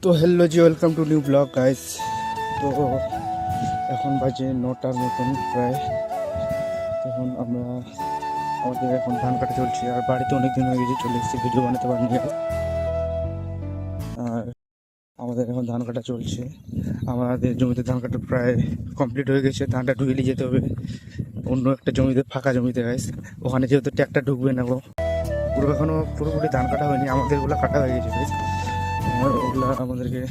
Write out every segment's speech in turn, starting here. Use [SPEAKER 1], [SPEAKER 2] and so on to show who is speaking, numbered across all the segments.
[SPEAKER 1] তো hello G, welcome to new blog guys. তো এখন বাজে 9টার মতন প্রায়। তখন আমাদের এখন ধান কাটা চলছে, আর বাড়িতে অনেক দিন হয়ে গেছে চলে এসেছি, ভিডিও বানাতে পারিনি guys। আর আমাদের এখন ধান কাটা চলছে, আমাদের জমিতে ধান কাটা প্রায় কমপ্লিট হয়ে গেছে। ধানটা ঢুকে নিয়ে যেতে হবে অন্য একটা জমিতে, ফাঁকা জমিতে গাইস। ওখানে যেহেতু ট্র্যাক্টর ঢুকবে না, পুরো এখনো পুরোপুরি ধান কাটা হয়নি, আমাদের ওগুলো কাটা হয়ে গেছে গাইস। আর ওগুলো আমাদেরকে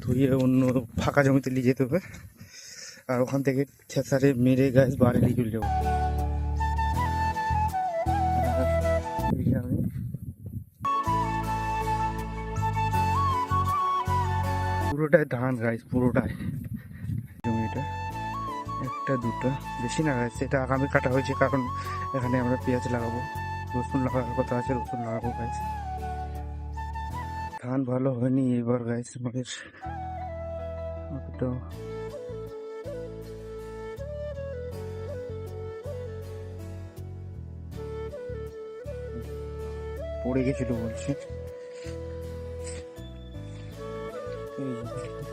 [SPEAKER 1] ধুয়ে অন্য ফাঁকা জমিতে নিয়ে যেতে হবে, আর ওখান থেকে খেসারে মেরে গাছ বাড়ি নিয়ে চলে যাবো। আর আমি পুরোটাই ধান গাছ, পুরোটাই জমিটা, একটা দুটো বেশি না গাছ। এটা আগামী কাটা হয়েছে, কারণ এখানে আমরা পেঁয়াজ লাগাবো, রসুন লাগানোর কথা আছে, রসুন লাগাবো গাছ। ধান ভালো হয়নি এবার গাছ আমাদের, অতটা পড়ে গেছিল বলছে। এই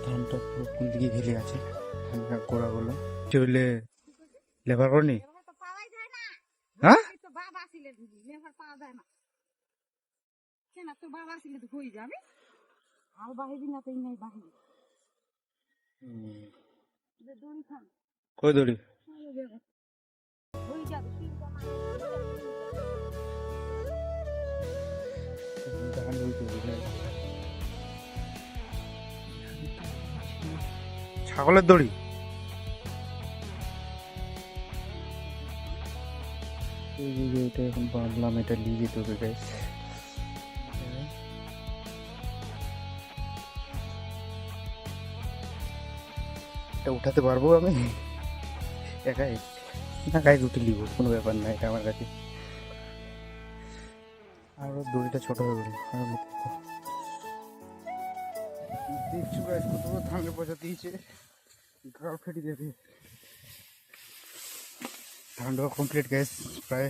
[SPEAKER 1] ধানটা পুরো কোন দিকে ঘেলে আছে, ধানটা গোড়াগুলো চলে লেবার করনি। হ্যাঁ কই দড়ি ধান ছাগলের দড়ি। এই যে এটা এখন বাঁধলাম, এটা নিয়ে যেতে হবে গাইস। এটা উঠাতে পারবো আমি একাই? না গাইস, উঠে নিব, কোনো ব্যাপার না, এটা আমার কাছে। আর দড়িটা ছোট হয়ে গেল। দেখছো গাইস কত বড় ধানের পয়সা দিয়েছে, গাল ফেটে যাবে। ধানটা কমপ্লিট গাইস, প্রায়